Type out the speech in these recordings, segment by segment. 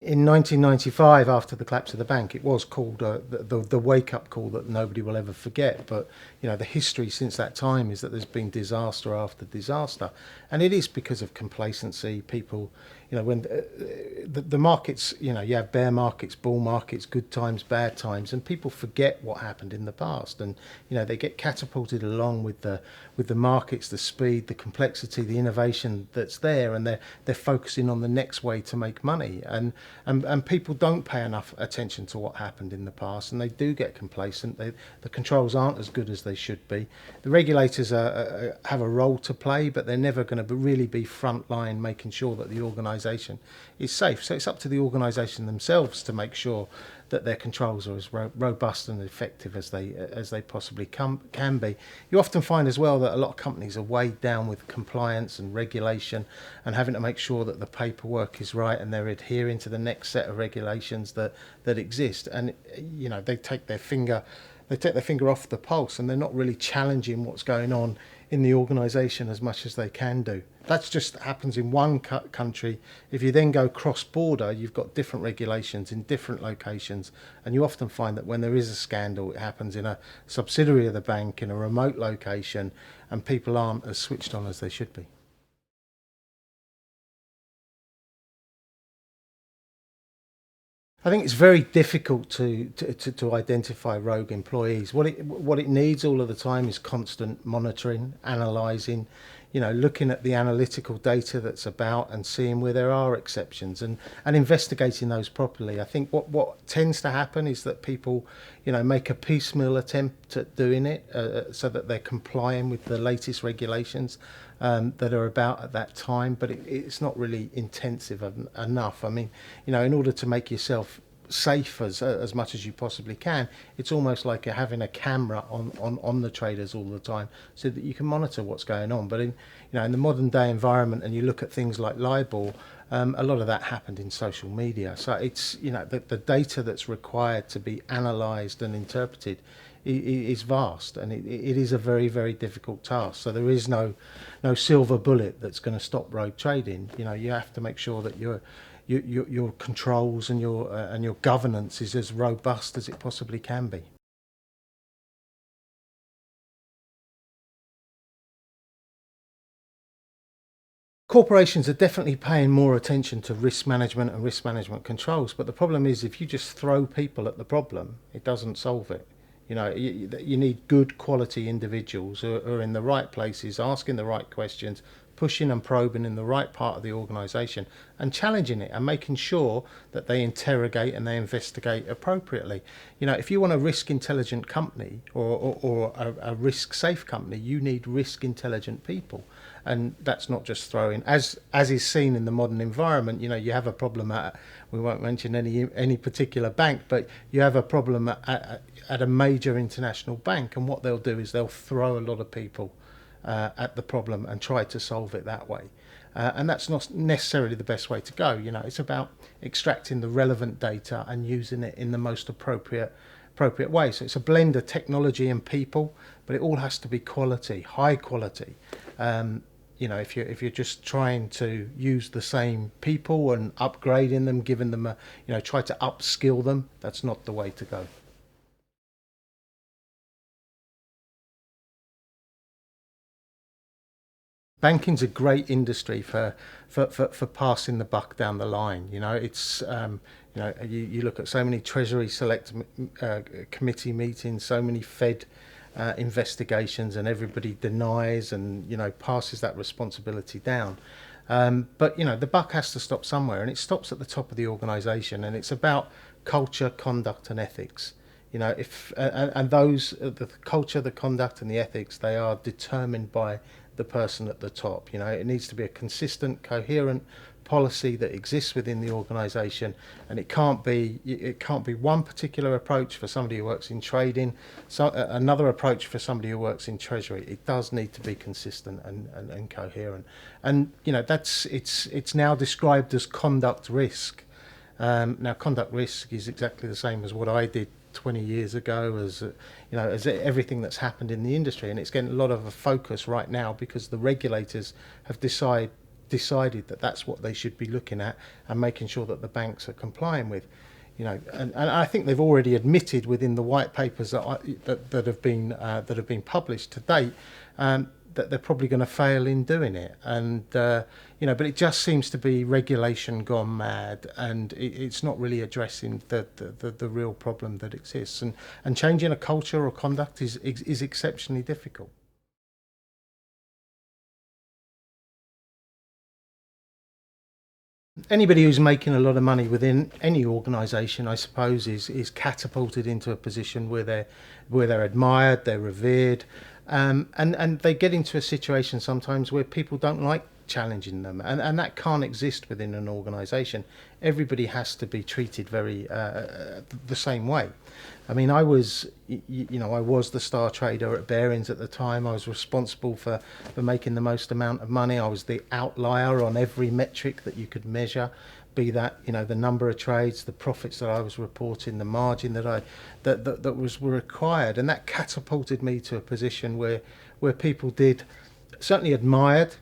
In 1995, after the collapse of the bank, it was called the wake-up call that nobody will ever forget. But the history since that time is that there's been disaster after disaster, and it is because of complacency. People, when the markets, you have bear markets, bull markets, good times, bad times, and people forget what happened in the past, and they get catapulted along with the markets, the speed, the complexity, the innovation that's there, and they're focusing on the next way to make money, and people don't pay enough attention to what happened in the past, and they do get complacent. The controls aren't as good as they should be. The regulators have a role to play, but they're never going to really be frontline making sure that the organisation is safe. So it's up to the organisation themselves to make sure that their controls are as robust and effective as they possibly can be. You often find as well that a lot of companies are weighed down with compliance and regulation, and having to make sure that the paperwork is right and they're adhering to the next set of regulations that exist. And they take their finger off the pulse, and they're not really challenging what's going on in the organisation as much as they can do. That just happens in one country. If you then go cross-border, you've got different regulations in different locations, and you often find that when there is a scandal, it happens in a subsidiary of the bank in a remote location, and people aren't as switched on as they should be. I think it's very difficult to identify rogue employees. What it needs all of the time is constant monitoring, analysing, looking at the analytical data that's about and seeing where there are exceptions, and investigating those properly. I think what tends to happen is that people, make a piecemeal attempt at doing it so that they're complying with the latest regulations that are about at that time, but it's not really intensive enough. I mean, in order to make yourself safe as much as you possibly can, it's almost like you're having a camera on the traders all the time, so that you can monitor what's going on. But in the modern day environment, and you look at things like libel, a lot of that happened in social media. So it's the data that's required to be analysed and interpreted is vast, and it is a very, very difficult task. So there is no silver bullet that's going to stop rogue trading. You have to make sure that your controls and your governance is as robust as it possibly can be. Corporations are definitely paying more attention to risk management and risk management controls, but the problem is, if you just throw people at the problem, it doesn't solve it. You need good quality individuals who are in the right places, asking the right questions, pushing and probing in the right part of the organisation, and challenging it and making sure that they interrogate and they investigate appropriately. If you want a risk intelligent company, or a risk safe company, you need risk intelligent people. And that's not just throwing, as is seen in the modern environment. You have a problem we won't mention any particular bank, but you have a problem at a major international bank, and what they'll do is they'll throw a lot of people at the problem and try to solve it that way. And that's not necessarily the best way to go. It's about extracting the relevant data and using it in the most appropriate way. So it's a blend of technology and people, but it all has to be quality, high quality. If you're just trying to use the same people and upgrading them, giving them try to upskill them, that's not the way to go. Banking's a great industry for passing the buck down the line. It's you look at so many Treasury Select Committee meetings, so many Fed investigations, and everybody denies and passes that responsibility down. But the buck has to stop somewhere, and it stops at the top of the organisation, and it's about culture, conduct, and ethics. If and those the culture, the conduct, and the ethics, they are determined by the person at the top. It needs to be a consistent, coherent policy that exists within the organisation, and it can't be one particular approach for somebody who works in trading, another approach for somebody who works in treasury. It does need to be consistent and coherent, and it's now described as conduct risk. Now, conduct risk is exactly the same as what I did 20 years ago, as everything that's happened in the industry, and it's getting a lot of a focus right now because the regulators have decided that that's what they should be looking at and making sure that the banks are complying with. And I think they've already admitted within the white papers that have been published to date, that they're probably going to fail in doing it. And but it just seems to be regulation gone mad, and it's not really addressing the real problem that exists. And changing a culture or conduct is exceptionally difficult. Anybody who's making a lot of money within any organisation, I suppose, is catapulted into a position where they're admired, they're revered, and they get into a situation sometimes where people don't like challenging them, and that can't exist within an organisation. Everybody has to be treated very the same way. I mean, I was the star trader at Barings at the time. I was responsible for making the most amount of money. I was the outlier on every metric that you could measure, be that the number of trades, the profits that I was reporting, the margin that was required, and that catapulted me to a position where people did certainly admired,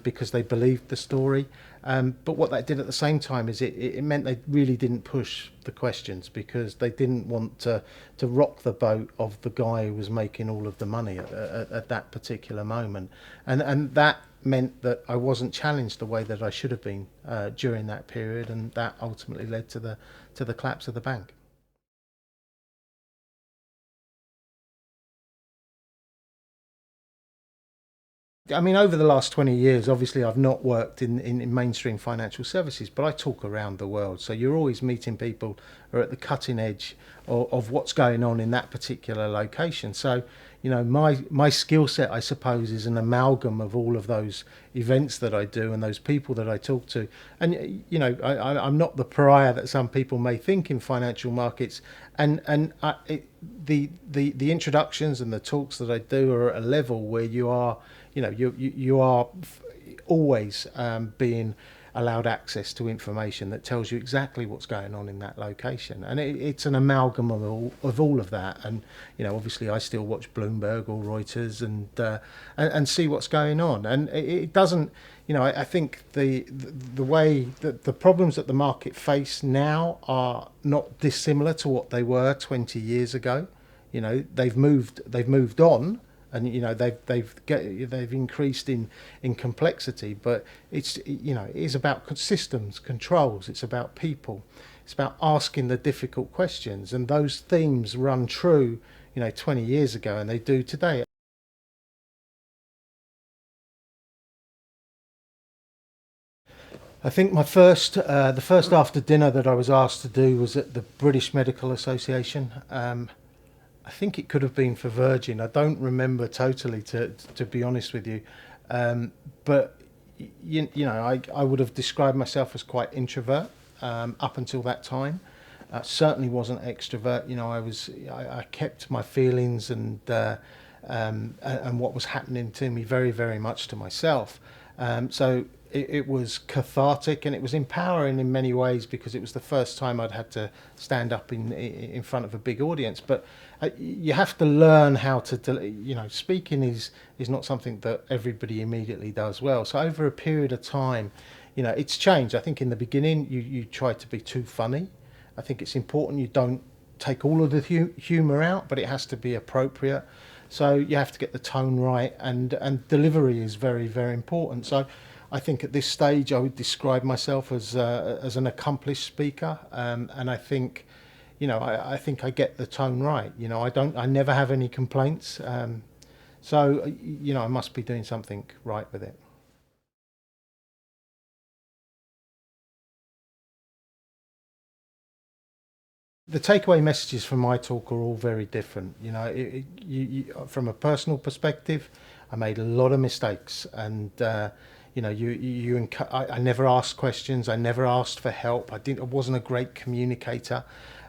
because they believed the story. But what that did at the same time is it meant they really didn't push the questions, because they didn't want to rock the boat of the guy who was making all of the money at that particular moment. And that meant that I wasn't challenged the way that I should have been during that period, and that ultimately led to the collapse of the bank. I mean, over the last 20 years, obviously, I've not worked in mainstream financial services, but I talk around the world. So you're always meeting people who are at the cutting edge of what's going on in that particular location. So, my skill set, I suppose, is an amalgam of all of those events that I do and those people that I talk to. And, I'm not the pariah that some people may think in financial markets. The introductions and the talks that I do are at a level where you are always being allowed access to information that tells you exactly what's going on in that location, and it's an amalgam of all of that. And obviously, I still watch Bloomberg or Reuters and see what's going on, and it doesn't. I think the way that the problems that the market face now are not dissimilar to what they were 20 years ago. They've moved on, and they've increased in complexity, but it is about systems, controls. It's about people. It's about asking the difficult questions, and those themes run true 20 years ago, and they do today. I think the first after dinner that I was asked to do was at the British Medical Association. I think it could have been for Virgin. I don't remember totally, to be honest with you. But I would have described myself as quite introvert up until that time. Certainly wasn't extrovert. I kept my feelings and what was happening to me very, very much to myself. So it was cathartic, and it was empowering in many ways, because it was the first time I'd had to stand up in front of a big audience. But you have to learn how to, speaking is not something that everybody immediately does well. So over a period of time, it's changed. I think in the beginning you try to be too funny. I think it's important you don't take all of the humour out, but it has to be appropriate. So you have to get the tone right, and delivery is very, very important. So I think at this stage I would describe myself as an accomplished speaker, and I think, I think I get the tone right. I never have any complaints. So I must be doing something right with it. The takeaway messages from my talk are all very different. From a personal perspective, I made a lot of mistakes, and I never asked questions. I never asked for help. I wasn't a great communicator,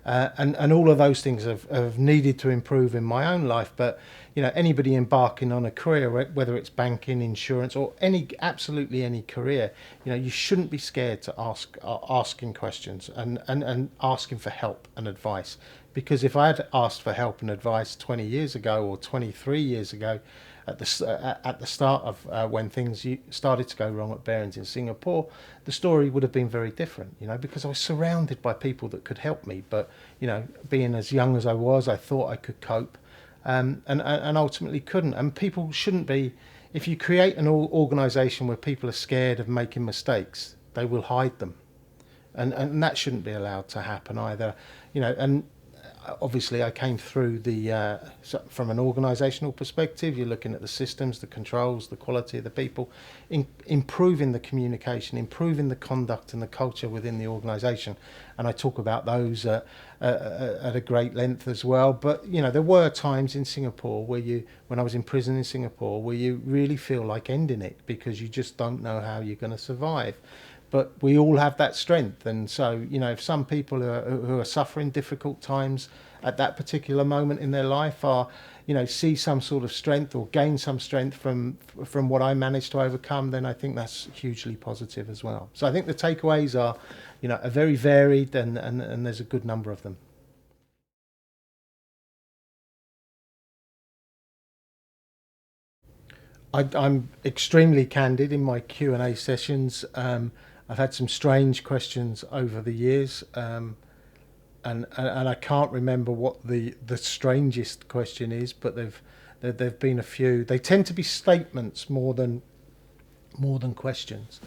and all of those things have needed to improve in my own life. But anybody embarking on a career, whether it's banking, insurance, or absolutely any career, you shouldn't be scared to asking questions and asking for help and advice. Because if I had asked for help and advice 20 years ago or 23 years ago, at the start of when things started to go wrong at Barings in Singapore, the story would have been very different, because I was surrounded by people that could help me. But being as young as I was, I thought I could cope, and ultimately couldn't. And people shouldn't be. If you create an organisation where people are scared of making mistakes, they will hide them, and that shouldn't be allowed to happen either. And obviously I came through from an organisational perspective. You're looking at the systems, the controls, the quality of the people, improving the communication, improving the conduct and the culture within the organisation. And I talk about those at a great length as well. But there were times in Singapore when I was in prison in Singapore, where you really feel like ending it because you just don't know how you're going to survive. But we all have that strength, and so if some people who are suffering difficult times at that particular moment in their life are see some sort of strength or gain some strength from what I managed to overcome, then I think that's hugely positive as well. So I think the takeaways are are very varied, and there's a good number of them. I'm extremely candid in my Q&A sessions. I've had some strange questions over the years, and I can't remember what the strangest question is, but there've been a few. They tend to be statements more than questions.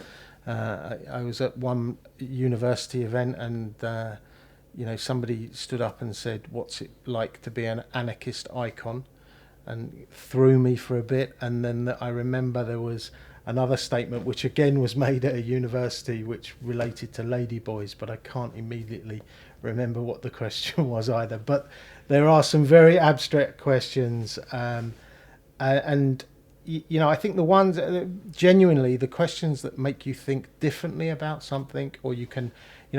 I was at one university event, and somebody stood up and said, "What's it like to be an anarchist icon?" and threw me for a bit. And then I remember there was another statement which again was made at a university which related to ladyboys, but I can't immediately remember what the question was either. But there are some very abstract questions, and I think the ones genuinely the questions that make you think differently about something, or you can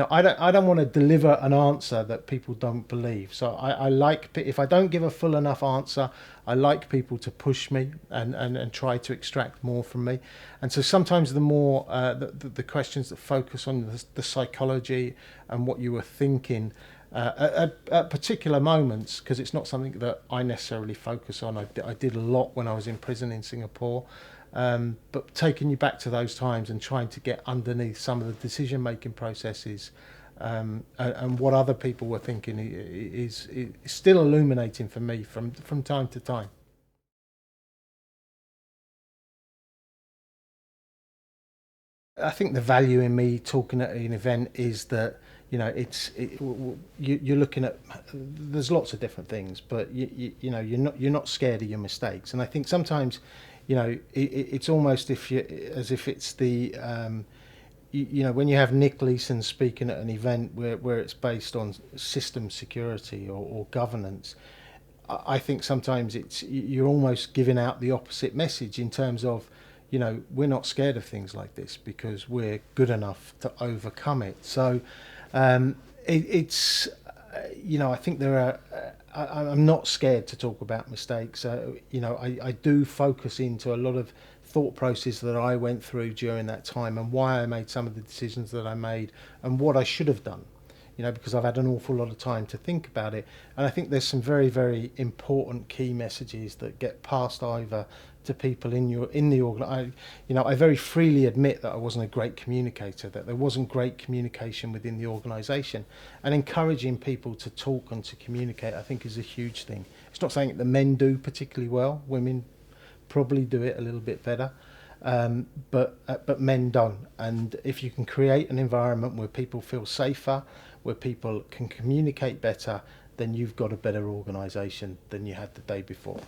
I don't want to deliver an answer that people don't believe. So I like, if I don't give a full enough answer, I like people to push me and try to extract more from me. And so sometimes the more the questions that focus on the psychology and what you were thinking at particular moments, because it's not something that I necessarily focus on. I did a lot when I was in prison in Singapore, but taking you back to those times and trying to get underneath some of the decision-making processes, and what other people were thinking is still illuminating for me from time to time. I think the value in me talking at an event is that you're looking at, there's lots of different things, but you're not scared of your mistakes. And I think sometimes it's almost as if it's the when you have Nick Leeson speaking at an event where it's based on system security or governance, I think sometimes you're almost giving out the opposite message in terms of we're not scared of things like this because we're good enough to overcome it. So it's I think there are I'm not scared to talk about mistakes. I do focus into a lot of thought process that I went through during that time, and why I made some of the decisions that I made, and what I should have done, because I've had an awful lot of time to think about it. And I think there's some very, very important key messages that get passed over to people in the organ. I very freely admit that I wasn't a great communicator, that there wasn't great communication within the organisation, and encouraging people to talk and to communicate, I think, is a huge thing. It's not saying that the men do particularly well. Women probably do it a little bit better, but men don't. And if you can create an environment where people feel safer, where people can communicate better, then you've got a better organisation than you had the day before.